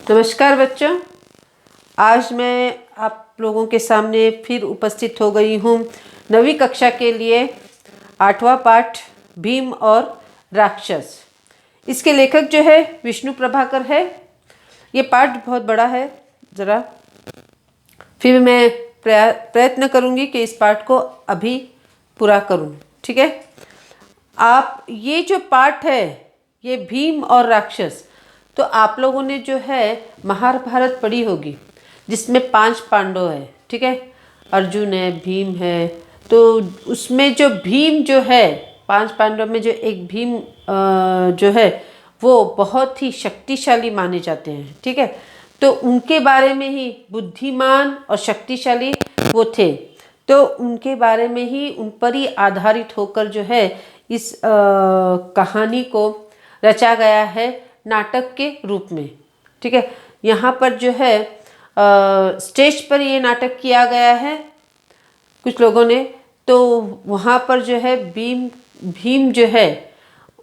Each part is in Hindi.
नमस्कार बच्चों। आज मैं आप लोगों के सामने फिर उपस्थित हो गई हूँ नवीं कक्षा के लिए। 8वां पाठ भीम और राक्षस। इसके लेखक जो है विष्णु प्रभाकर है। ये पाठ बहुत बड़ा है, ज़रा फिर मैं प्रयत्न करूँगी कि इस पाठ को अभी पूरा करूँ। ठीक है, आप ये जो पाठ है ये भीम और राक्षस, तो आप लोगों ने जो है महाभारत पढ़ी होगी जिसमें 5 पांडव है। ठीक है, अर्जुन है, भीम है। तो उसमें जो भीम जो है 5 पांडव में जो एक भीम जो है वो बहुत ही शक्तिशाली माने जाते हैं। ठीक है, तो उनके बारे में ही बुद्धिमान और शक्तिशाली वो थे। तो उनके बारे में ही, उन पर ही आधारित होकर जो है इस कहानी को रचा गया है नाटक के रूप में। ठीक है, यहाँ पर जो है स्टेज पर ये नाटक किया गया है कुछ लोगों ने। तो वहाँ पर जो है भीम जो है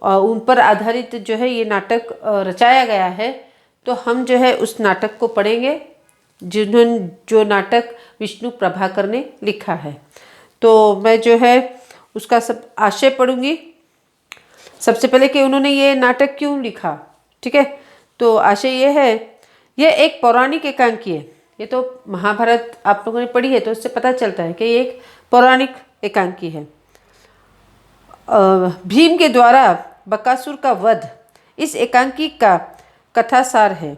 उन पर आधारित जो है ये नाटक रचाया गया है। तो हम जो है उस नाटक को पढ़ेंगे जो नाटक विष्णु प्रभाकर ने लिखा है। तो मैं जो है उसका सब आशय पढ़ूंगी। सबसे पहले कि उन्होंने ये नाटक क्यों लिखा। ठीक है, तो आशय ये है, यह एक पौराणिक एकांकी है। ये तो महाभारत आप लोगों ने पढ़ी है तो इससे पता चलता है कि ये एक पौराणिक एकांकी है। भीम के द्वारा बकासुर का वध इस एकांकी का कथासार है।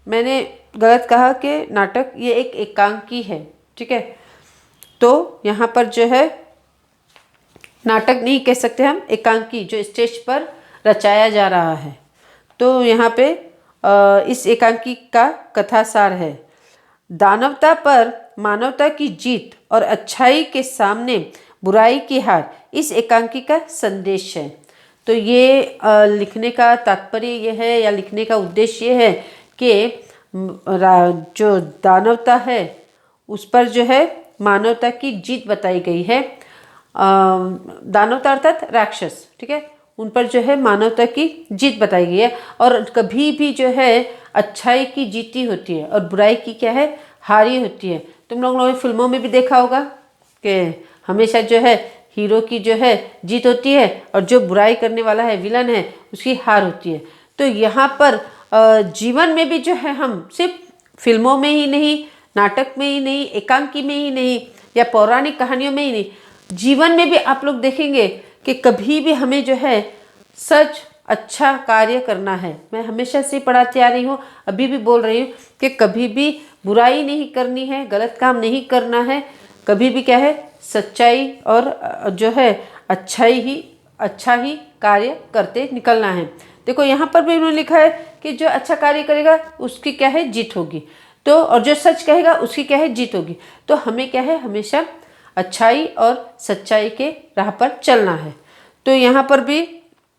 मैंने गलत कहा कि नाटक ये एक एकांकी है। ठीक है, तो यहाँ पर जो है नाटक नहीं कह सकते हम, एकांकी जो स्टेज पर रचाया जा रहा है। तो यहाँ पे इस एकांकी का कथासार है। दानवता पर मानवता की जीत और अच्छाई के सामने बुराई की हार इस एकांकी का संदेश है। तो ये लिखने का तात्पर्य ये है या लिखने का उद्देश्य ये है कि जो दानवता है उस पर जो है मानवता की जीत बताई गई है। दानवता अर्थात राक्षस, ठीक है, उन पर जो है मानवता की जीत बताई गई है। और कभी भी जो है अच्छाई की जीती होती है और बुराई की क्या है, हारी होती है। तुम लोगों ने फिल्मों में भी देखा होगा कि हमेशा जो है हीरो की जो है जीत होती है और जो बुराई करने वाला है, विलन है, उसकी हार होती है। तो यहाँ पर जीवन में भी जो है हम सिर्फ फिल्मों में ही नहीं, नाटक में ही नहीं, एकांकी में ही नहीं या पौराणिक कहानियों में ही नहीं, जीवन में भी आप लोग देखेंगे कि कभी भी हमें जो है सच अच्छा कार्य करना है। मैं हमेशा से पढ़ाती आ रही हूँ, अभी भी बोल रही हूँ कि कभी भी बुराई नहीं करनी है, गलत काम नहीं करना है। कभी भी क्या है, सच्चाई और जो है अच्छा ही कार्य करते निकलना है। देखो यहाँ पर भी उन्होंने लिखा है कि जो अच्छा कार्य करेगा उसकी क्या है, जीत होगी। तो और जो सच कहेगा उसकी क्या है, जीत होगी। तो हमें क्या है, हमेशा अच्छाई और सच्चाई के राह पर चलना है। तो यहाँ पर भी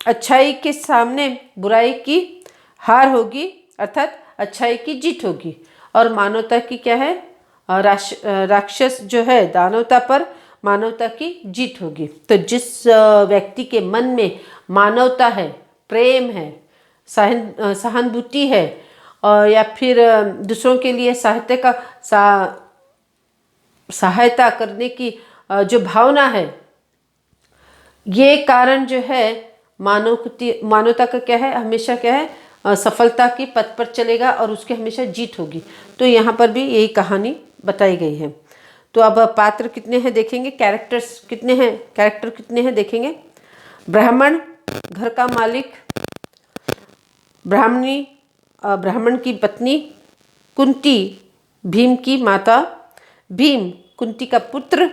अच्छाई के सामने बुराई की हार होगी, अर्थात अच्छाई की जीत होगी। और मानवता की क्या है, राक्षस जो है दानवता पर मानवता की जीत होगी। तो जिस व्यक्ति के मन में मानवता है, प्रेम है, सहानुभूति है या फिर दूसरों के लिए सहायता करने की जो भावना है, ये कारण जो है मानवता का क्या है, हमेशा क्या है, सफलता की पथ पर चलेगा और उसकी हमेशा जीत होगी। तो यहाँ पर भी यही कहानी बताई गई है। तो अब पात्र कितने हैं देखेंगे, कैरेक्टर कितने हैं देखेंगे। ब्राह्मण, घर का मालिक, ब्राह्मण की पत्नी, कुंती भीम की माता, भीम कुंती का पुत्र,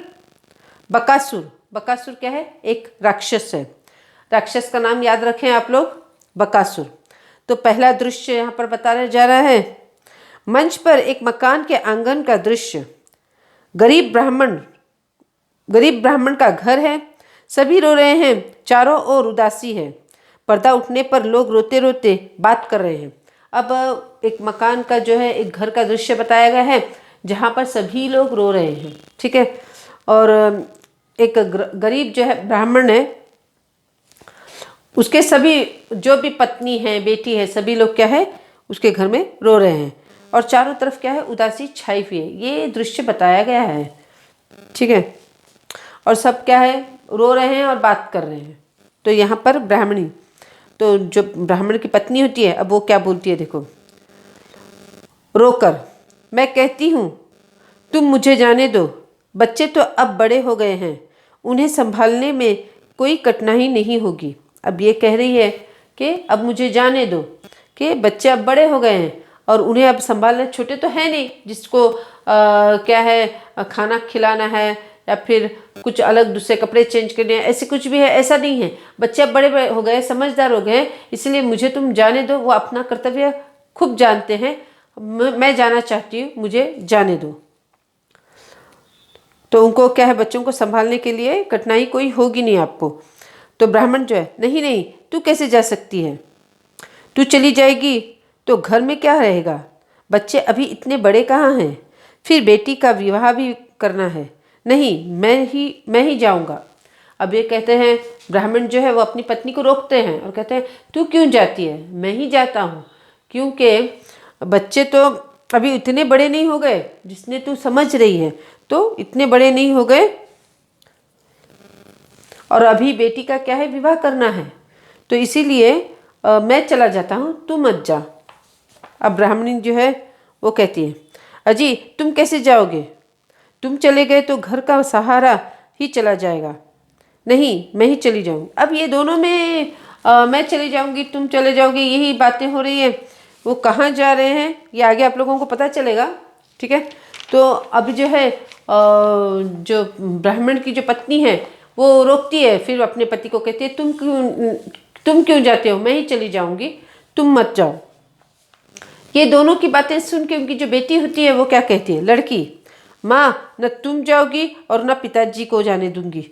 बकासुर क्या है, एक राक्षस है। राक्षस का नाम याद रखें आप लोग, बकासुर। तो पहला दृश्य यहाँ पर बताया जा रहा है, मंच पर एक मकान के आंगन का दृश्य। गरीब ब्राह्मण का घर है, सभी रो रहे हैं, चारों ओर उदासी है। पर्दा उठने पर लोग रोते रोते बात कर रहे हैं। अब एक मकान का जो है, एक घर का दृश्य बताया गया है जहाँ पर सभी लोग रो रहे हैं। ठीक है, और एक गरीब जो है ब्राह्मण है, उसके सभी जो भी पत्नी है, बेटी है, सभी लोग क्या है, उसके घर में रो रहे हैं और चारों तरफ क्या है, उदासी छाई हुई है। ये दृश्य बताया गया है, ठीक है। और सब क्या है, रो रहे हैं और बात कर रहे हैं। तो यहाँ पर ब्राह्मणी, तो जो ब्राह्मण की पत्नी होती है, अब वो क्या बोलती है देखो, रोकर, मैं कहती हूँ तुम मुझे जाने दो, बच्चे तो अब बड़े हो गए हैं, उन्हें संभालने में कोई कठिनाई नहीं होगी। अब ये कह रही है कि अब मुझे जाने दो, कि बच्चे अब बड़े हो गए हैं और उन्हें अब संभालना, छोटे तो है नहीं जिसको क्या है, खाना खिलाना है या फिर कुछ अलग दूसरे कपड़े चेंज करने हैं, ऐसे कुछ भी है, ऐसा नहीं है। बच्चे अब बड़े हो गए, समझदार हो गए, इसलिए मुझे तुम जाने दो। वो अपना कर्तव्य खूब जानते हैं, मैं जाना चाहती हूँ, मुझे जाने दो। तो उनको क्या है, बच्चों को संभालने के लिए कठिनाई कोई होगी नहीं आपको। तो ब्राह्मण जो है, नहीं नहीं, तू कैसे जा सकती है, तू चली जाएगी तो घर में क्या रहेगा, बच्चे अभी इतने बड़े कहाँ हैं, फिर बेटी का विवाह भी करना है। नहीं, मैं ही जाऊंगा। अब ये कहते हैं, ब्राह्मण जो है वो अपनी पत्नी को रोकते हैं और कहते हैं, तू क्यों जाती है, मैं ही जाता हूँ, क्योंकि बच्चे तो अभी इतने बड़े नहीं हो गए जिसने तू समझ रही है, तो इतने बड़े नहीं हो गए और अभी बेटी का क्या है, विवाह करना है, तो इसीलिए मैं चला जाता हूँ, तू मत जा। अब ब्राह्मणी जो है वो कहती है, अजी तुम कैसे जाओगे, तुम चले गए तो घर का सहारा ही चला जाएगा। नहीं, मैं ही चली जाऊंगी। अब ये दोनों में मैं चली जाऊंगी, तुम चले जाओगे, यही बातें हो रही है। वो कहाँ जा रहे हैं ये आगे आप लोगों को पता चलेगा, ठीक है। तो अब जो है जो ब्राह्मण की जो पत्नी है वो रोकती है, फिर अपने पति को कहती है, तुम क्यों जाते हो, मैं ही चली जाऊंगी, तुम मत जाओ। ये दोनों की बातें सुन के उनकी जो बेटी होती है वो क्या कहती है, लड़की, माँ न तुम जाओगी और न पिताजी को जाने दूंगी,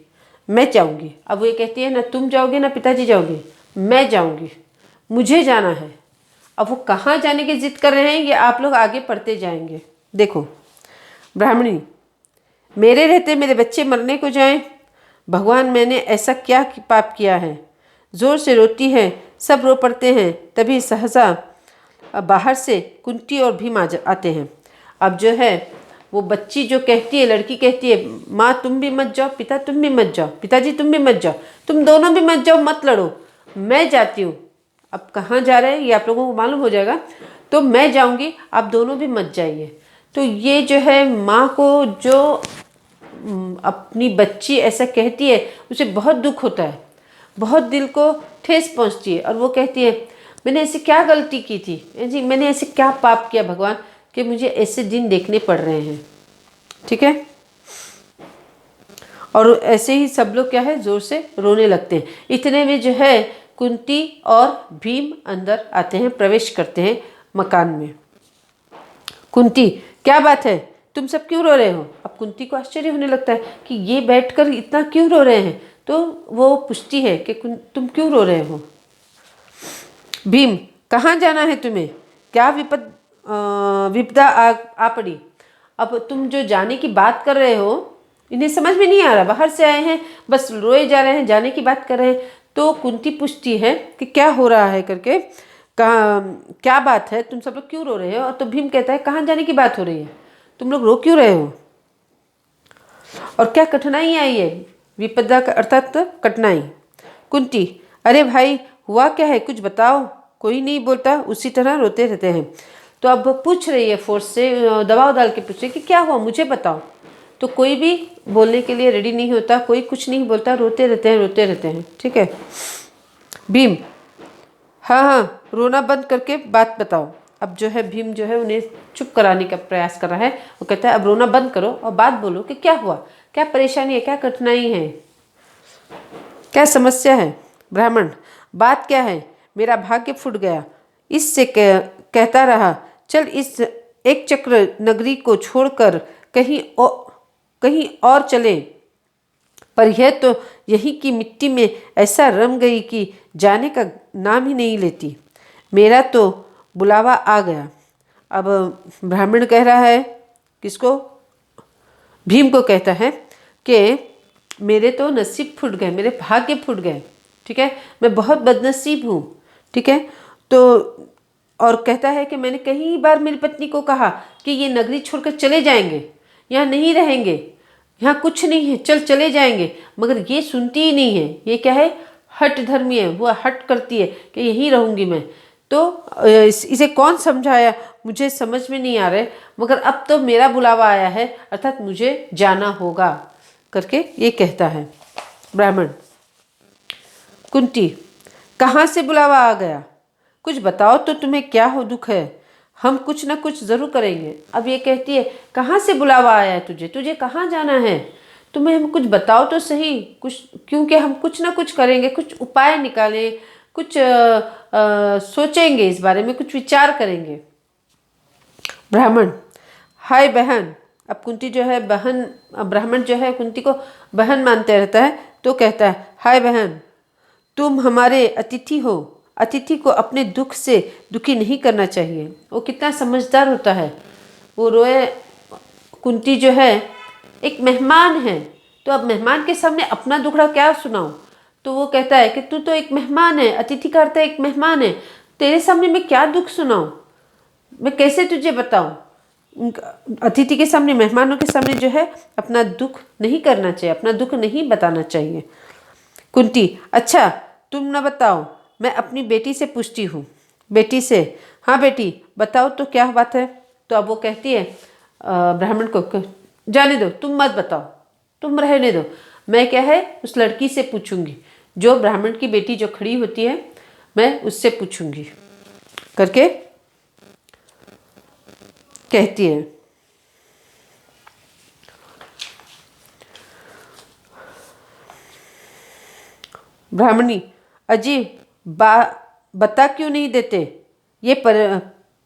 मैं जाऊंगी। अब वो ये कहती है, न तुम जाओगे न पिताजी जाओगे, मैं जाऊंगी, मुझे जाना है। अब वो कहाँ जाने की जिद कर रहे हैं ये आप लोग आगे पढ़ते जाएंगे। देखो, ब्राह्मणी, मेरे रहते मेरे बच्चे मरने को जाएं, भगवान मैंने ऐसा क्या पाप किया है। जोर से रोती है, सब रो पड़ते हैं, तभी सहसा बाहर से कुंती और भीम आते हैं। अब जो है वो बच्ची जो कहती है, लड़की कहती है, माँ तुम भी मत जाओ, पिता तुम भी मत जाओ, पिताजी तुम भी मत जाओ, तुम दोनों भी मत जाओ, मत लड़ो, मैं जाती हूँ। अब कहाँ जा रहे हैं ये आप लोगों को मालूम हो जाएगा, तो मैं जाऊँगी, आप दोनों भी मत जाइए। तो ये जो है माँ को जो अपनी बच्ची ऐसा कहती है उसे बहुत दुख होता है, बहुत दिल को ठेस पहुँचती है और वो कहती है, मैंने ऐसी क्या गलती की थी जी, मैंने ऐसे क्या पाप किया भगवान कि मुझे ऐसे दिन देखने पड़ रहे हैं, ठीक है। और ऐसे ही सब लोग क्या है, जोर से रोने लगते हैं। इतने में जो है कुंती और भीम अंदर आते हैं, प्रवेश करते हैं मकान में। कुंती, क्या बात है, तुम सब क्यों रो रहे हो। अब कुंती को आश्चर्य होने लगता है कि ये बैठकर इतना क्यों रो रहे हैं, तो वो पूछती है कि तुम क्यों रो रहे हो। भीम, कहाँ जाना है तुम्हें, क्या विपदा आ पड़ी। अब तुम जो जाने की बात कर रहे हो इन्हें समझ में नहीं आ रहा, बाहर से आए हैं, बस रोए जा रहे हैं, जाने की बात कर रहे हैं। तो कुंती पूछती है कि क्या हो रहा है करके, क्या बात है, तुम सब लोग क्यों रो रहे हो। और तो भीम कहता है, कहाँ जाने की बात हो रही है, तुम लोग रो क्यों रहे हो, और क्या कठिनाई आई है। विपदा का अर्थात कठिनाई। कुंती, अरे भाई हुआ क्या है, कुछ बताओ। कोई नहीं बोलता, उसी तरह रोते रहते हैं। तो अब पूछ रही है, फोर्स से दबाव डाल के पूछ रही है कि क्या हुआ, मुझे बताओ। तो कोई भी बोलने के लिए रेडी नहीं होता, कोई कुछ नहीं बोलता, रोते रहते हैं, ठीक है। भीम, हाँ हाँ, रोना बंद करके बात बताओ। अब जो है भीम जो है उन्हें चुप कराने का प्रयास कर रहा है। वो कहता है, अब रोना बंद करो और बात बोलो कि क्या हुआ, क्या परेशानी है, क्या कठिनाई है, क्या समस्या है। ब्राह्मण, बात क्या है, मेरा भाग्य फूट गया, इससे कहता रहा, चल इस एक चक्र नगरी को छोड़कर कहीं और चले, पर यह तो यहीं की मिट्टी में ऐसा रम गई कि जाने का नाम ही नहीं लेती। मेरा तो बुलावा आ गया। अब ब्राह्मण कह रहा है, किसको, भीम को कहता है कि मेरे तो नसीब फूट गए, मेरे भाग्य फूट गए, ठीक है, मैं बहुत बदनसीब हूँ, ठीक है। तो और कहता है कि मैंने कई बार मेरी पत्नी को कहा कि ये नगरी छोड़कर चले जाएंगे, यहाँ नहीं रहेंगे, यहाँ कुछ नहीं है, चल चले जाएंगे, मगर ये सुनती ही नहीं है। ये क्या है, हठ धर्मी है, वो हट करती है कि यहीं रहूँगी मैं। तो इसे कौन समझाया, मुझे समझ में नहीं आ रहा है, मगर अब तो मेरा बुलावा आया है, अर्थात मुझे जाना होगा करके ये कहता है ब्राह्मण। कुंती, कहाँ से बुलावा आ गया, कुछ बताओ तो, तुम्हें क्या हो दुख है, हम कुछ ना कुछ जरूर करेंगे। अब ये कहती है कहाँ से बुलावा आया है तुझे, तुझे कहाँ जाना है, तुम्हें हम कुछ बताओ तो सही कुछ, क्योंकि हम कुछ ना कुछ करेंगे, कुछ उपाय निकालें, कुछ सोचेंगे इस बारे में, कुछ विचार करेंगे। ब्राह्मण, हाय बहन। अब कुंती जो है बहन, ब्राह्मण जो है कुंती को बहन मानते रहता है, तो कहता है हाय बहन, तुम हमारे अतिथि हो, अतिथि को अपने दुख से दुखी नहीं करना चाहिए। वो कितना समझदार होता है, वो रोए। कुंती जो है एक मेहमान है, तो अब मेहमान के सामने अपना दुखड़ा क्या सुनाऊं, तो वो कहता है कि तू तो एक मेहमान है, अतिथि का अर्थ है एक मेहमान है, तेरे सामने मैं क्या दुख सुनाऊं, मैं कैसे तुझे बताऊं। अतिथि के सामने, मेहमानों के सामने जो है अपना दुख नहीं करना चाहिए, अपना दुख नहीं बताना चाहिए। कुंती, अच्छा तुम न बताओ, मैं अपनी बेटी से पूछती हूँ। बेटी से, हाँ बेटी बताओ तो क्या बात है। तो अब वो कहती है ब्राह्मण को, जाने दो, तुम मत बताओ, तुम रहने दो, मैं क्या है उस लड़की से पूछूंगी, जो ब्राह्मण की बेटी जो खड़ी होती है, मैं उससे पूछूंगी करके कहती है। ब्राह्मणी, अजी बता क्यों नहीं देते, ये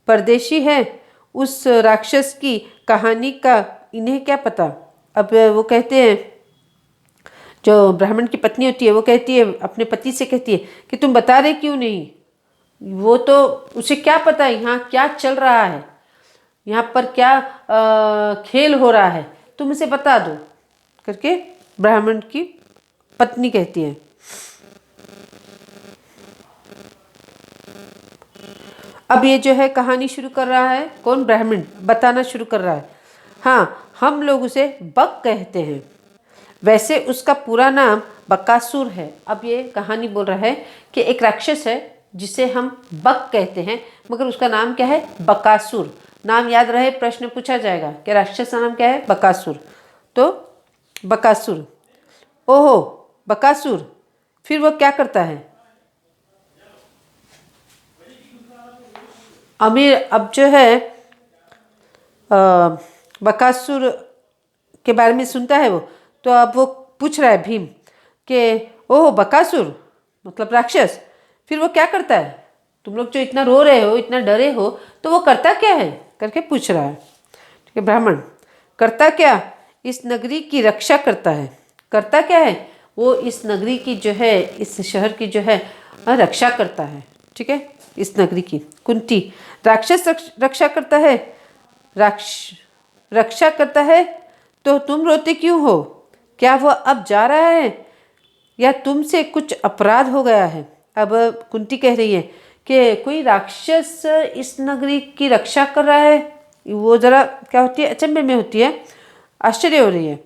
परदेशी है, उस राक्षस की कहानी का इन्हें क्या पता। अब वो कहते हैं, जो ब्राह्मण की पत्नी होती है वो कहती है अपने पति से, कहती है कि तुम बता रहे क्यों नहीं, वो तो उसे क्या पता यहाँ क्या चल रहा है, यहाँ पर क्या खेल हो रहा है, तुम उसे बता दो करके ब्राह्मण की पत्नी कहती है। अब ये जो है कहानी शुरू कर रहा है, कौन, ब्राह्मण बताना शुरू कर रहा है। हाँ, हम लोग उसे बक कहते हैं, वैसे उसका पूरा नाम बकासुर है। अब ये कहानी बोल रहा है कि एक राक्षस है जिसे हम बक कहते हैं, मगर उसका नाम क्या है, बकासुर। नाम याद रहे, प्रश्न पूछा जाएगा कि राक्षस का नाम क्या है, बकासुर। तो बकासुर, ओहो बकासुर, फिर वो क्या करता है। अमीर अब जो है बकासुर के बारे में सुनता है वो, तो अब वो पूछ रहा है भीम कि ओह बकासुर मतलब राक्षस, फिर वो क्या करता है, तुम लोग जो इतना रो रहे हो, इतना डरे हो, तो वो करता क्या है करके पूछ रहा है। ठीक है ब्राह्मण, करता क्या, इस नगरी की रक्षा करता है। करता क्या है, वो इस नगरी की जो है, इस शहर की जो है रक्षा करता है। ठीक है, इस नगरी की। कुंती, राक्षस रक्षा करता है, रक्षा करता है, तो तुम रोते क्यों हो, क्या वो अब जा रहा है या तुमसे कुछ अपराध हो गया है। अब कुंती कह रही है कि कोई राक्षस इस नगरी की रक्षा कर रहा है, वो जरा क्या होती है, अचंभे में होती है, आश्चर्य हो रही है।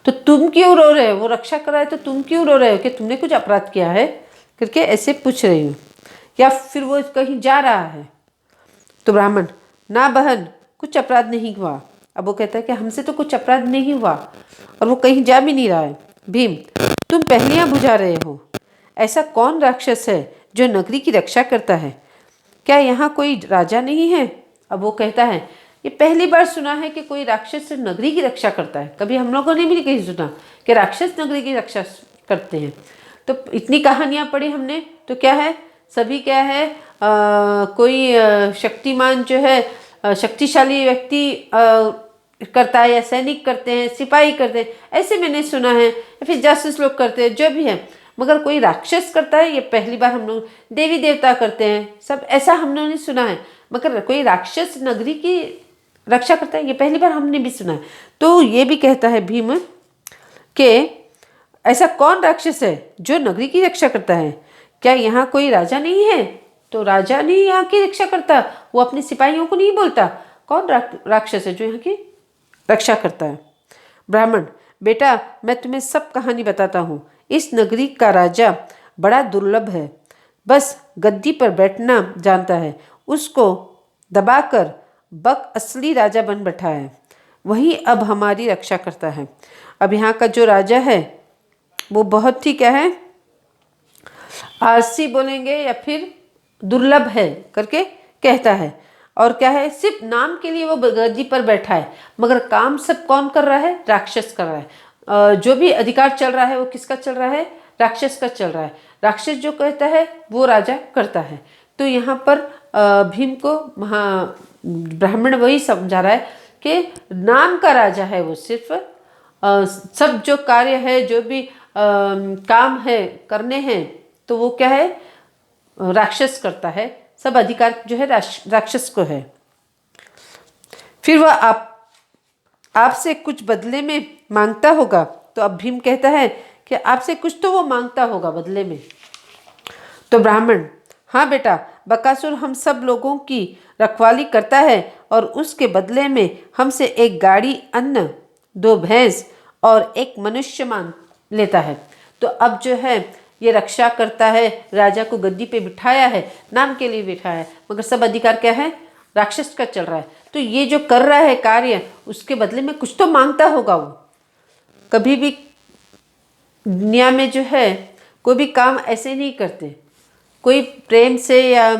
तो तुम क्यों रो रहे हो, वो रक्षा कर रहा है तो तुम क्यों रो रहे हो, कि तुमने कुछ अपराध किया है करके ऐसे पूछ रही हूँ, या फिर वो कहीं जा रहा है। तो ब्राह्मण, ना बहन कुछ अपराध नहीं हुआ। अब वो कहता है कि हमसे तो कुछ अपराध नहीं हुआ और वो कहीं जा भी नहीं रहा है। भीम, तुम पहेलियां बुझा रहे हो, ऐसा कौन राक्षस है जो नगरी की रक्षा करता है, क्या यहाँ कोई राजा नहीं है। अब वो कहता है ये पहली बार सुना है कि कोई राक्षस नगरी की रक्षा करता है, कभी हम लोगों ने भी कहीं सुना कि राक्षस नगरी की रक्षा करते हैं। तो इतनी कहानियां पढ़ी हमने, तो क्या है, सभी क्या है, कोई शक्तिमान जो है, शक्तिशाली व्यक्ति करता है, या सैनिक करते हैं, सिपाही करते हैं, ऐसे मैंने सुना है, या फिर जासूस लोग करते हैं, जो भी है, मगर कोई राक्षस करता है ये पहली बार हम लोग। देवी देवता करते हैं सब, ऐसा हम लोगों ने सुना है, मगर कोई राक्षस नगरी की रक्षा करता है ये पहली बार हमने भी सुना है। तो ये भी कहता है भीम कि ऐसा कौन राक्षस है जो नगरी की रक्षा करता है, क्या यहाँ कोई राजा नहीं है। तो राजा नहीं यहाँ की रक्षा करता, वो अपने सिपाहियों को नहीं बोलता। कौन राक्षस है जो यहाँ की रक्षा करता है? ब्राह्मण, बेटा मैं तुम्हें सब कहानी बताता हूँ। इस नगरी का राजा बड़ा दुर्लभ है, बस गद्दी पर बैठना जानता है। उसको दबाकर बक असली राजा बन बैठा है, वही अब हमारी रक्षा करता है। अब यहाँ का जो राजा है वो बहुत ही क्या है, आलसी बोलेंगे या फिर दुर्लभ है करके कहता है। और क्या है, सिर्फ नाम के लिए वो गद्दी पर बैठा है, मगर काम सब कौन कर रहा है? राक्षस कर रहा है। जो भी अधिकार चल रहा है वो किसका चल रहा है? राक्षस का चल रहा है। राक्षस जो कहता है वो राजा करता है। तो यहाँ पर भीम को ब्राह्मण वही समझा रहा है कि नाम का राजा है वो, सिर्फ सब जो कार्य है, जो भी काम है करने हैं, तो वो क्या है, राक्षस करता है। सब अधिकार जो है राक्षस को है। फिर वह आपसे कुछ बदले में मांगता होगा। तो अब भीम कहता है कि आपसे कुछ तो वो मांगता होगा बदले में। तो ब्राह्मण, हाँ बेटा, बकासुर हम सब लोगों की रखवाली करता है और उसके बदले में हमसे एक गाड़ी अन्न, 2 भैंस और 1 मनुष्य मांग लेता है। तो अब जो है ये रक्षा करता है, राजा को गद्दी पे बिठाया है, नाम के लिए बिठाया है, मगर सब अधिकार क्या है? राक्षस का चल रहा है। तो ये जो कर रहा है कार्य, उसके बदले में कुछ तो मांगता होगा वो। कभी भी दुनिया में जो है कोई भी काम ऐसे नहीं करते, कोई प्रेम से या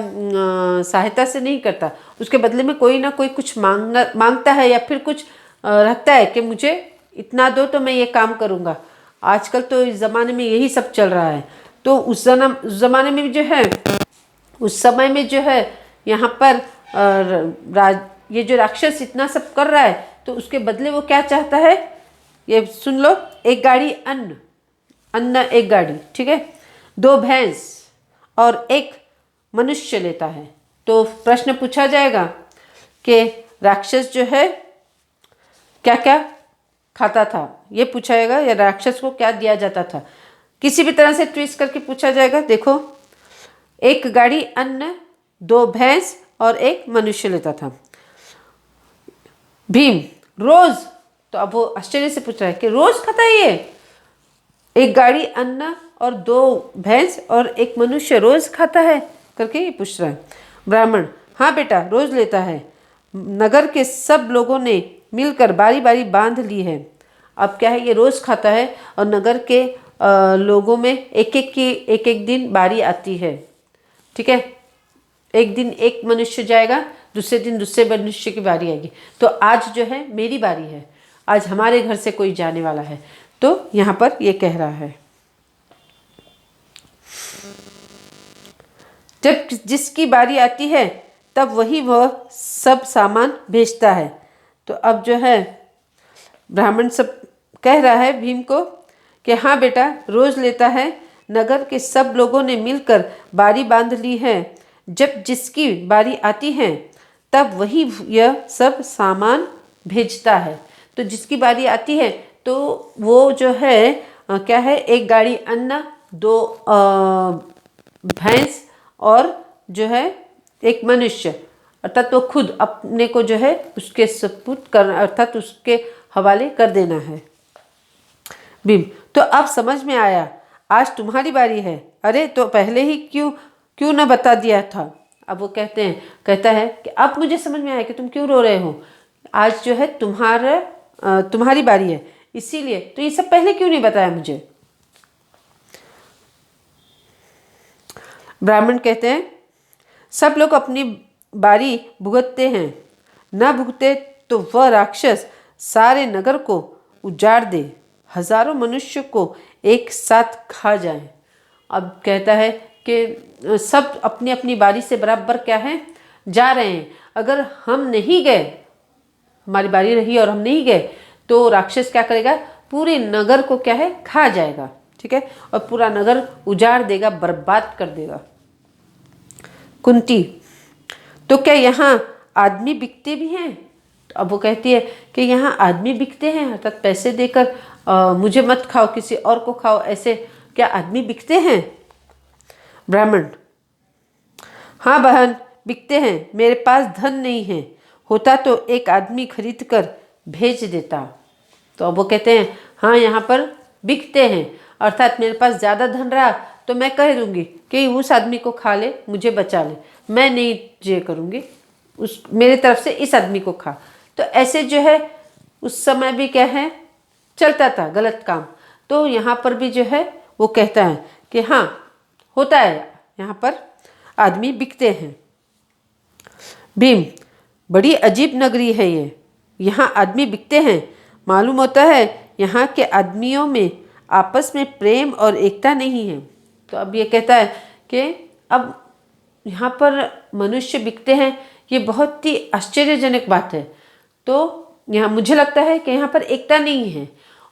सहायता से नहीं करता। उसके बदले में कोई ना कोई कुछ मांगता है या फिर कुछ रखता है कि मुझे इतना दो तो मैं ये काम करूँगा। आजकल तो इस ज़माने में यही सब चल रहा है। तो उस ज़माने में जो है, उस समय में जो है यहाँ पर ये जो राक्षस इतना सब कर रहा है, तो उसके बदले वो क्या चाहता है, ये सुन लो। 1 गाड़ी अन्न 1 गाड़ी, ठीक है, 2 भैंस और 1 मनुष्य लेता है। तो प्रश्न पूछा जाएगा कि राक्षस जो है क्या क्या खाता था, ये पूछा जाएगा, या राक्षस को क्या दिया जाता था। किसी भी तरह से ट्विस्ट करके पूछा जाएगा। देखो, 1 गाड़ी अन्न, 2 भैंस और 1 मनुष्य लेता था। भीम, रोज? तो अब वो आश्चर्य से पूछ रहा है कि रोज खाता है ये? 1 गाड़ी अन्न और 2 भैंस और 1 मनुष्य रोज खाता है करके ये पूछ रहा है। ब्राह्मण, हाँ बेटा, रोज लेता है। नगर के सब लोगों ने मिलकर बारी बारी बांध ली है। अब क्या है, ये रोज खाता है और नगर के लोगों में एक एक दिन बारी आती है, ठीक है। एक दिन एक मनुष्य जाएगा, दूसरे दिन दूसरे मनुष्य की बारी आएगी। तो आज जो है मेरी बारी है, आज हमारे घर से कोई जाने वाला है। तो यहाँ पर ये कह रहा है, जब जिसकी बारी आती है तब वही वह सब सामान भेजता है। तो अब जो है ब्राह्मण सब कह रहा है भीम को कि हाँ बेटा, रोज लेता है। नगर के सब लोगों ने मिलकर बारी बांध ली है। जब जिसकी बारी आती है तब वही यह सब सामान भेजता है। तो जिसकी बारी आती है तो वो जो है क्या है, 1 गाड़ी अन्न, 2 भैंस और जो है 1 मनुष्य, अर्थात वो खुद अपने को जो है उसके सपुर्द कर, अर्थात उसके हवाले कर देना है। भीम, तो अब समझ में आया, आज तुम्हारी बारी है। अरे तो पहले ही क्यों न बता दिया था। अब वो कहता है कि अब मुझे समझ में आया कि तुम क्यों रो रहे हो। आज जो है तुम्हारी बारी है, इसीलिए तो ये सब पहले क्यों नहीं बताया मुझे। ब्राह्मण कहते हैं, सब लोग अपनी बारी भुगतते हैं, न भुगते तो वह राक्षस सारे नगर को उजाड़ दे, हजारों मनुष्य को एक साथ खा जाए। अब कहता है कि सब अपनी अपनी बारी से बराबर क्या है, जा रहे हैं। अगर हम नहीं गए, हमारी बारी रही और हम नहीं गए, तो राक्षस क्या करेगा, पूरे नगर को क्या है, खा जाएगा, ठीक है, और पूरा नगर उजाड़ देगा, बर्बाद कर देगा। कुंती, तो क्या यहाँ आदमी बिकते भी हैं? तो अब वो कहती है कि यहाँ आदमी बिकते हैं, अर्थात पैसे देकर मुझे मत खाओ, किसी और को खाओ, ऐसे क्या आदमी बिकते हैं? ब्राह्मण, हाँ बहन, बिकते हैं, मेरे पास धन नहीं है, होता तो एक आदमी खरीद कर भेज देता। तो अब वो कहते हैं हाँ यहाँ पर बिकते हैं, अर्थात मेरे पास ज़्यादा धन रहा तो मैं कह दूंगी कि उस आदमी को खा ले, मुझे बचा ले, मैं नहीं ये करूँगी, उस मेरे तरफ से इस आदमी को खा। तो ऐसे जो है उस समय भी क्या है चलता था गलत काम। तो यहाँ पर भी जो है वो कहता है कि हाँ होता है, यहाँ पर आदमी बिकते हैं। भीम, बड़ी अजीब नगरी है ये, यहाँ आदमी बिकते हैं। मालूम होता है यहाँ के आदमियों में आपस में प्रेम और एकता नहीं है। तो अब ये कहता है कि अब यहाँ पर मनुष्य बिकते हैं, ये बहुत ही आश्चर्यजनक बात है। तो यहाँ मुझे लगता है कि यहाँ पर एकता नहीं है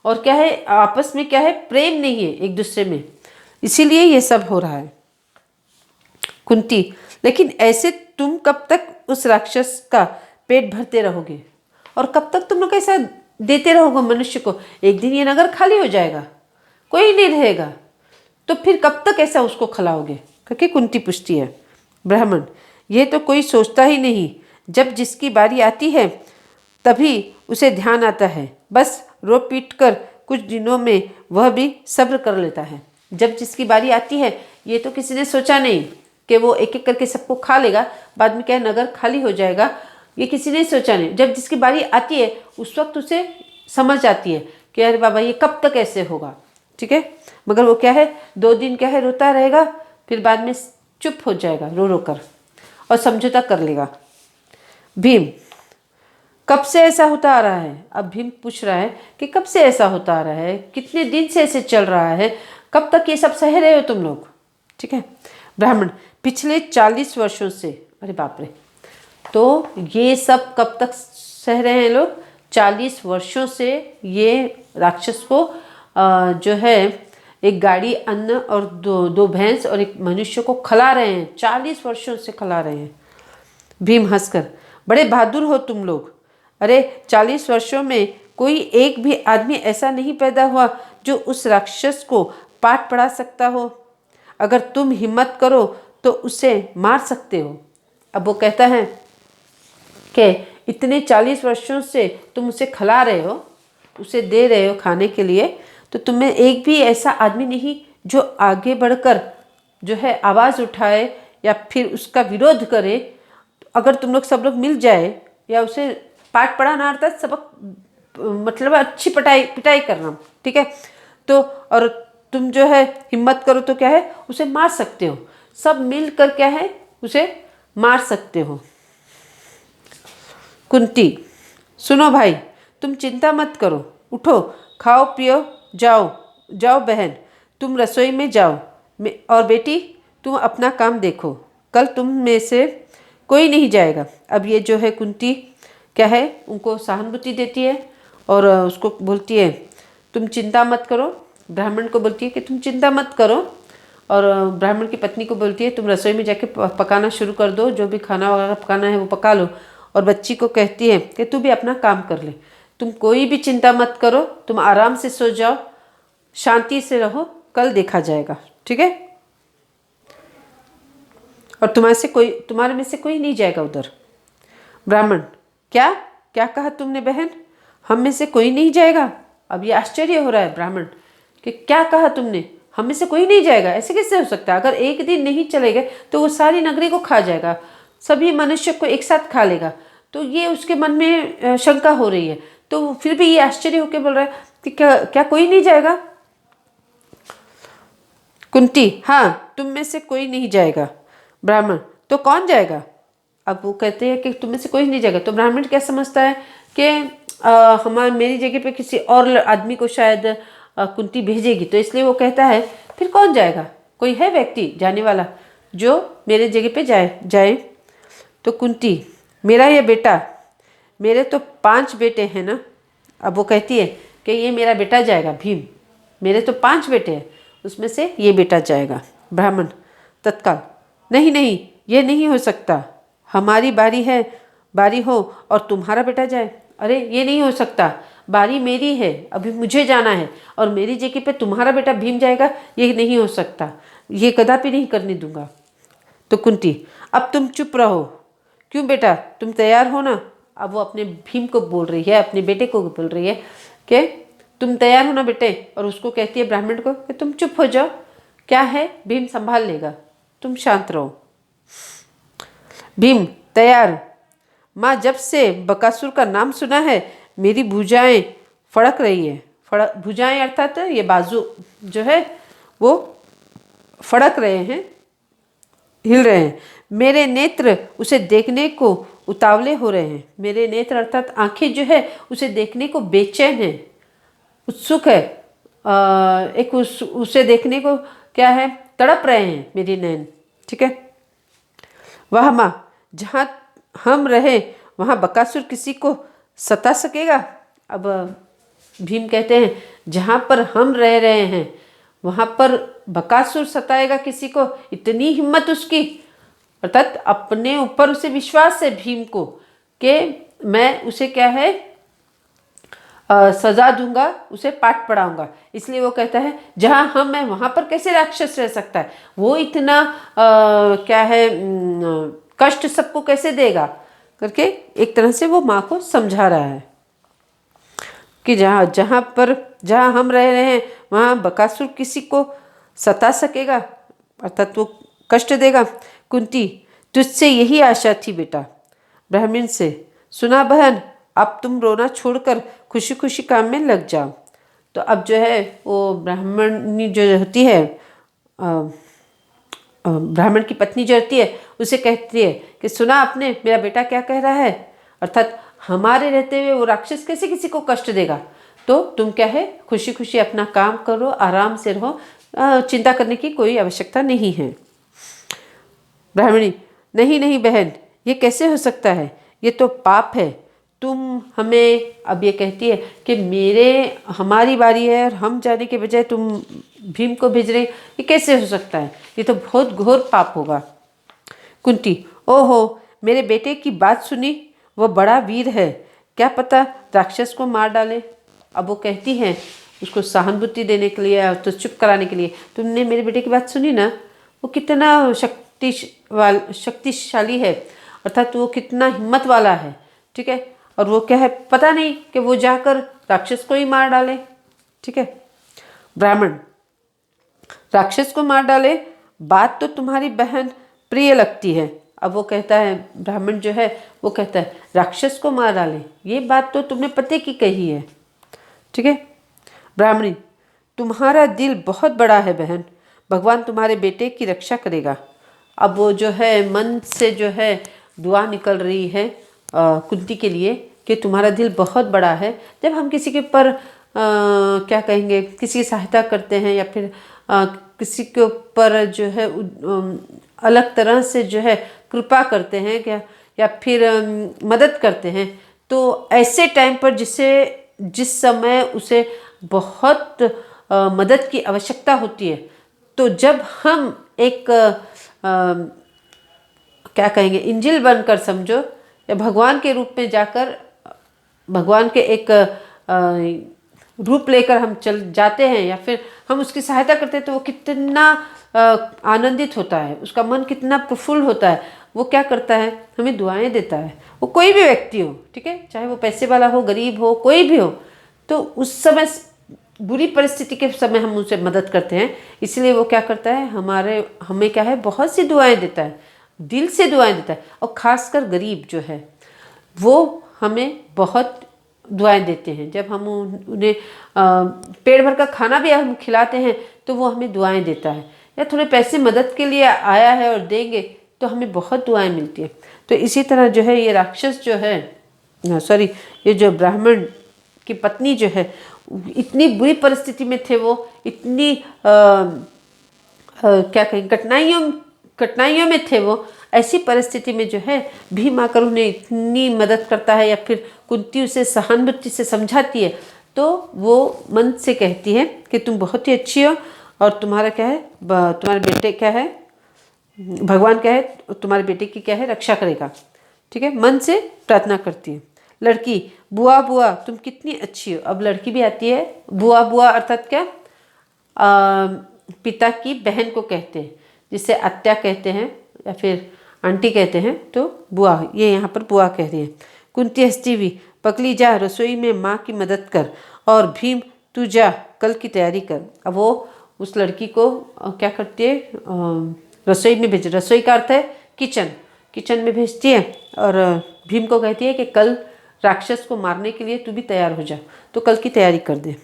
और क्या है आपस में क्या है प्रेम नहीं है एक दूसरे में, इसीलिए ये सब हो रहा है। कुंती, लेकिन ऐसे तुम कब तक उस राक्षस का पेट भरते रहोगे और कब तक तुम लोग ऐसा देते रहोगे मनुष्य को? एक दिन ये नगर खाली हो जाएगा, कोई नहीं रहेगा, तो फिर कब तक ऐसा उसको खिलाओगे? क्योंकि कुंती पूछती है। ब्राह्मण, ये तो कोई सोचता ही नहीं, जब जिसकी बारी आती है तभी उसे ध्यान आता है, बस रो पीट कर कुछ दिनों में वह भी सब्र कर लेता है। जब जिसकी बारी आती है ये तो किसी ने सोचा नहीं कि वो एक एक करके सबको खा लेगा, बाद में क्या है नगर खाली हो जाएगा, ये किसी ने सोचा नहीं। जब जिसकी बारी आती है उस वक्त उसे समझ आती है कि अरे बाबा ये कब तक ऐसे होगा, ठीक है। मगर वो क्या है 2 दिन क्या है रोता रहेगा, फिर बाद में चुप हो जाएगा रो रो कर और समझौता कर लेगा। भीम, कब से ऐसा होता आ रहा है? अब भीम पूछ रहा है कि कब से ऐसा होता आ रहा है, कितने दिन से ऐसे चल रहा है, कब तक ये सब सह रहे हो तुम लोग? ठीक है। ब्राह्मण, पिछले 40 वर्षों से। अरे बाप रे, तो ये सब कब तक सह रहे हैं लोग? 40 वर्षों से ये राक्षस को जो है एक गाड़ी अन्न और दो भैंस और एक मनुष्य को खिला रहे हैं, 40 वर्षों से खिला रहे हैं। भीम हंसकर, बड़े बहादुर हो तुम लोग। अरे 40 वर्षों में कोई एक भी आदमी ऐसा नहीं पैदा हुआ जो उस राक्षस को पाठ पढ़ा सकता हो। अगर तुम हिम्मत करो तो उसे मार सकते हो। अब वो कहता है कि इतने 40 वर्षों से तुम उसे खिला रहे हो, उसे दे रहे हो खाने के लिए, तो तुम्हें एक भी ऐसा आदमी नहीं जो आगे बढ़कर जो है आवाज़ उठाए या फिर उसका विरोध करे। अगर तुम लोग सब लोग मिल जाए या उसे पाठ पढ़ाना अर्थात सबक मतलब अच्छी पिटाई करना, ठीक है, तो और तुम जो है हिम्मत करो तो क्या है उसे मार सकते हो, सब मिलकर क्या है उसे मार सकते हो। कुंती, सुनो भाई, तुम चिंता मत करो, उठो, खाओ पियो, जाओ जाओ बहन, तुम रसोई में जाओ, और बेटी तुम अपना काम देखो, कल तुम में से कोई नहीं जाएगा। अब ये जो है कुंती क्या है उनको सहानुभूति देती है और उसको बोलती है तुम चिंता मत करो। ब्राह्मण को बोलती है कि तुम चिंता मत करो, और ब्राह्मण की पत्नी को बोलती है तुम रसोई में जाके पकाना शुरू कर दो, जो भी खाना वगैरह पकाना है वो पका लो। और बच्ची को कहती है कि तू भी अपना काम कर ले, तुम कोई भी चिंता मत करो, तुम आराम से सो जाओ, शांति से रहो, कल देखा जाएगा, ठीक है। और तुम्हारे में से कोई नहीं जाएगा उधर। ब्राह्मण, क्या क्या कहा तुमने बहन? हम में से कोई नहीं जाएगा? अब ये आश्चर्य हो रहा है ब्राह्मण कि क्या कहा तुमने, हम में से कोई नहीं जाएगा, ऐसे कैसे हो सकता है? अगर एक दिन नहीं चले गए तो वो सारी नगरी को खा जाएगा, सभी मनुष्य को एक साथ खा लेगा। तो ये उसके मन में शंका हो रही है, तो फिर भी ये आश्चर्य होकर बोल रहा है कि क्या कोई नहीं जाएगा? कुंती, हाँ तुम में से कोई नहीं जाएगा। ब्राह्मण, तो कौन जाएगा? अब वो कहते हैं कि तुम में से कोई नहीं जाएगा, तो ब्राह्मण क्या समझता है कि मेरी जगह पे किसी और आदमी को शायद कुंती भेजेगी, तो इसलिए वो कहता है फिर कौन जाएगा, कोई है व्यक्ति जाने वाला जो मेरे जगह पे जाए। तो कुंती, मेरा ये बेटा, मेरे तो 5 बेटे हैं ना। अब वो कहती है कि ये मेरा बेटा जाएगा भीम, मेरे तो 5 बेटे हैं, उसमें से ये बेटा जाएगा। ब्राह्मण तत्काल, नहीं नहीं ये नहीं हो सकता, हमारी बारी हो और तुम्हारा बेटा जाए। अरे ये नहीं हो सकता, बारी मेरी है, अभी मुझे जाना है और मेरी जगह पे तुम्हारा बेटा भीम जाएगा, ये नहीं हो सकता, ये कदापि नहीं करने दूंगा। तो कुंती, अब तुम चुप रहो। क्यों बेटा, तुम तैयार हो ना? अब वो अपने भीम को बोल रही है, अपने बेटे को बोल रही है कि तुम तैयार हो ना बेटे। और उसको कहती है ब्राह्मण को कि तुम चुप हो जाओ, क्या है, भीम संभाल लेगा, तुम शांत रहो। भीम तैयार। माँ, जब से बकासुर का नाम सुना है मेरी भुजाएं फड़क रही है। भुजाएं अर्थात ये बाजू जो है वो फड़क रहे हैं, हिल रहे हैं। मेरे नेत्र उसे देखने को उतावले हो रहे हैं। मेरे नेत्र अर्थात आंखें जो है उसे देखने को बेचैन है, उत्सुक है। उसे देखने को क्या है, तड़प रहे हैं मेरी नैन। ठीक है। वह माँ, जहाँ हम रहे वहाँ बकासुर किसी को सता सकेगा? अब भीम कहते हैं जहाँ पर हम रह रहे हैं वहाँ पर बकासुर सताएगा किसी को? इतनी हिम्मत उसकी, अर्थात अपने ऊपर उसे विश्वास है भीम को कि मैं उसे क्या है सजा दूंगा, उसे पाठ पढ़ाऊंगा। इसलिए वो कहता है जहाँ हम हैं वहाँ पर कैसे राक्षस रह सकता है? वो इतना क्या है कष्ट सबको कैसे देगा करके एक तरह से वो माँ को समझा रहा है कि जहाँ हम रह रहे हैं वहाँ बकासुर किसी को सता सकेगा, अर्थात वो कष्ट देगा। कुंती, तुझसे यही आशा थी बेटा। ब्राह्मण से, सुना बहन, अब तुम रोना छोड़कर खुशी खुशी काम में लग जाओ। तो अब जो है वो ब्राह्मणी जो होती है, ब्राह्मण की पत्नी जो होती है उसे कहती है कि सुना आपने मेरा बेटा क्या कह रहा है, अर्थात हमारे रहते हुए वो राक्षस कैसे किसी को कष्ट देगा? तो तुम क्या है खुशी खुशी अपना काम करो, आराम से रहो, चिंता करने की कोई आवश्यकता नहीं है। ब्राह्मणी, नहीं नहीं बहन, ये कैसे हो सकता है? ये तो पाप है। तुम हमें अब ये कहती है कि हमारी बारी है और हम जाने के बजाय तुम भीम को भेज रहे, ये कैसे हो सकता है? ये तो बहुत घोर पाप होगा। कुंती, ओहो, मेरे बेटे की बात सुनी, वह बड़ा वीर है, क्या पता राक्षस को मार डाले। अब वो कहती है उसको सहानुभूति देने के लिए, तो चुप कराने के लिए, तुमने मेरे बेटे की बात सुनी ना, वो कितना शक्तिशाली है, अर्थात वो कितना हिम्मत वाला है। ठीक है। और वो क्या है, पता नहीं कि वो जाकर राक्षस को ही मार डाले। ठीक है। ब्राह्मण, राक्षस को मार डाले, बात तो तुम्हारी बहन प्रिय लगती है। अब वो कहता है, ब्राह्मण जो है वो कहता है राक्षस को मार डाले, ये बात तो तुमने पते की कही है। ठीक है। ब्राह्मणी, तुम्हारा दिल बहुत बड़ा है बहन, भगवान तुम्हारे बेटे की रक्षा करेगा। अब वो जो है मन से जो है दुआ निकल रही है कुंती के लिए कि तुम्हारा दिल बहुत बड़ा है। जब हम किसी के ऊपर क्या कहेंगे, किसी की सहायता करते हैं या फिर किसी के ऊपर जो है अलग तरह से जो है कृपा करते हैं क्या, या फिर मदद करते हैं, तो ऐसे टाइम पर जिस समय उसे बहुत मदद की आवश्यकता होती है, तो जब हम एक क्या कहेंगे इंजिल बनकर समझो, या भगवान के रूप में जाकर भगवान के एक रूप लेकर हम चल जाते हैं या फिर हम उसकी सहायता करते हैं, तो वो कितना आनंदित होता है, उसका मन कितना प्रफुल्ल होता है। वो क्या करता है, हमें दुआएं देता है। वो कोई भी व्यक्ति हो, ठीक है, चाहे वो पैसे वाला हो, गरीब हो, कोई भी हो, तो उस समय बुरी परिस्थिति के समय हम उसे मदद करते हैं। इसलिए वो क्या करता है, हमें क्या है बहुत सी दुआएं देता है, दिल से दुआएं देता है। और खासकर गरीब जो है वो हमें बहुत दुआएं देते हैं। जब हम उन्हें पेट भर का खाना भी हम खिलाते हैं तो वो हमें दुआएं देता है, या थोड़े पैसे मदद के लिए आया है और देंगे तो हमें बहुत दुआएं मिलती हैं। तो इसी तरह जो है ये राक्षस जो है, ये जो ब्राह्मण की पत्नी जो है, इतनी बुरी परिस्थिति में थे वो, इतनी क्या कहें कठिनाइयों में थे वो। ऐसी परिस्थिति में जो है भीम आकर उन्हें इतनी मदद करता है, या फिर कुंती उसे सहानुभूति से समझाती है, तो वो मन से कहती है कि तुम बहुत ही अच्छी हो और तुम्हारा क्या है, तुम्हारे बेटे क्या है, भगवान क्या है तुम्हारे बेटे की क्या है रक्षा करेगा। ठीक है, मन से प्रार्थना करती है। लड़की, बुआ बुआ तुम कितनी अच्छी हो। अब लड़की भी आती है। बुआ बुआ अर्थात क्या, पिता की बहन को कहते हैं, जिसे आत्या कहते हैं या फिर आंटी कहते हैं तो बुआ, ये यहाँ पर बुआ कह रही है। कुंती हंसती हुई, पकली जा रसोई में माँ की मदद कर, और भीम तू जा कल की तैयारी कर। अब वो उस लड़की को क्या करती है, रसोई में भेज, रसोई का अर्थ है किचन, किचन में भेजती है और भीम को कहती है कि कल राक्षस को मारने के लिए तू भी तैयार हो जा, तो कल की तैयारी कर दे।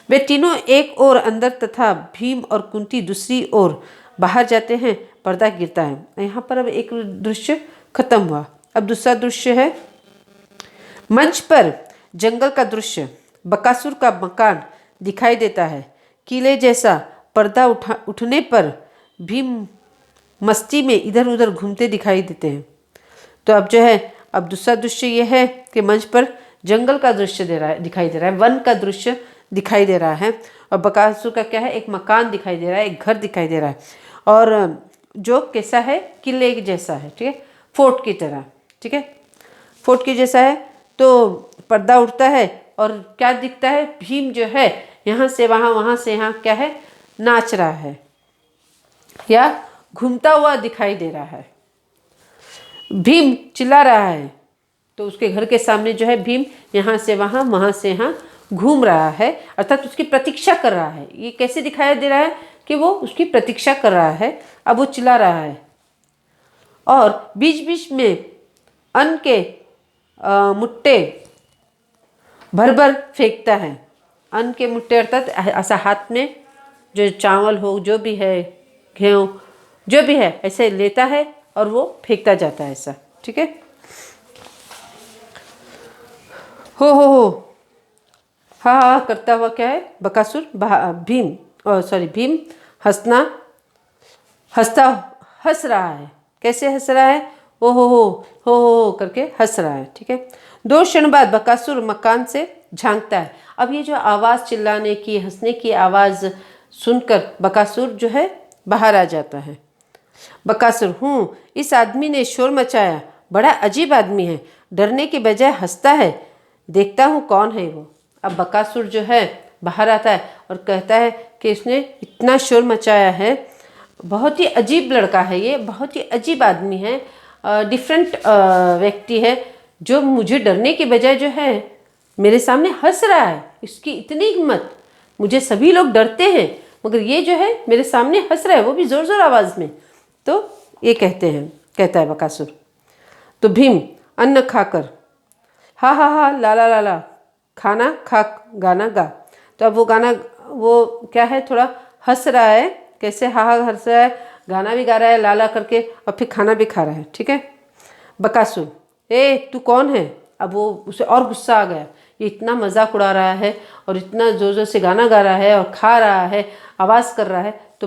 वे तीनों एक ओर अंदर तथा भीम और कुंती दूसरी ओर बाहर जाते हैं। पर्दा गिरता है। यहाँ पर अब एक दृश्य खत्म हुआ। अब दूसरा दृश्य है मंच पर जंगल का दृश्य। बकासुर का मकान दिखाई देता है, किले जैसा। पर्दा उठने पर भीम मस्ती में इधर उधर घूमते दिखाई देते हैं। तो अब जो है, अब दूसरा दृश्य ये है कि मंच पर जंगल का दृश्य दिखाई दे रहा है, वन का दृश्य दिखाई दे रहा है। और बकासुर का क्या है, एक मकान दिखाई दे रहा है, एक घर दिखाई दे रहा है, और जो कैसा है, किले जैसा है, ठीक है, फोर्ट की तरह, ठीक है, फोर्ट की जैसा है। तो पर्दा उठता है और क्या दिखता है, भीम जो है यहाँ से वहाँ, वहाँ से यहाँ क्या है, नाच रहा है या घूमता हुआ दिखाई दे रहा है। भीम चिल्ला रहा है, तो उसके घर के सामने जो है भीम यहाँ से वहाँ, वहाँ से यहाँ घूम रहा है, अर्थात उसकी प्रतीक्षा कर रहा है। ये कैसे दिखाई दे रहा है कि वो उसकी प्रतीक्षा कर रहा है। अब वो चिल्ला रहा है और बीच बीच में अन्न के मुट्ठे भर भर फेंकता है। अन्न के मुट्ठे अर्थात ऐसा हाथ में जो चावल हो, जो भी है, गेहूँ जो भी है, ऐसे लेता है और वो फेंकता जाता है ऐसा, ठीक है। हो हाँ हाँ करता हुआ क्या है, बकासुर भीम हंस रहा है। कैसे हंस रहा है, ओ हो करके हंस रहा है, ठीक है। 2 क्षण बाद बकासुर मकान से झांकता है। अब ये जो आवाज़, चिल्लाने की, हंसने की आवाज़ सुनकर बकासुर जो है बाहर आ जाता है। बकासुर, इस आदमी ने शोर मचाया, बड़ा अजीब आदमी है, डरने के बजाय हंसता है, देखता हूँ कौन है वो। अब बकासुर जो है बाहर आता है और कहता है कि इसने इतना शोर मचाया है, बहुत ही अजीब लड़का है ये, बहुत ही अजीब आदमी है, डिफरेंट व्यक्ति है, जो मुझे डरने के बजाय जो है मेरे सामने हंस रहा है। इसकी इतनी हिम्मत, मुझे सभी लोग डरते हैं मगर ये जो है मेरे सामने हंस रहा है, वो भी ज़ोर ज़ोर आवाज़ में। तो ये कहता है बकासुर। तो भीम अन्न खाकर हा लाला लाला, खाना खा गाना गा। तो अब वो गाना, वो क्या है, थोड़ा हंस रहा है। कैसे, हा हंस रहा है, गाना भी गा रहा है लाला करके, और फिर खाना भी खा रहा है, ठीक है। बकासुर, तू कौन है। अब वो उसे और गुस्सा आ गया, ये इतना मजाक उड़ा रहा है और इतना जोर जोर से गाना गा रहा है और खा रहा है, आवाज़ कर रहा है। तो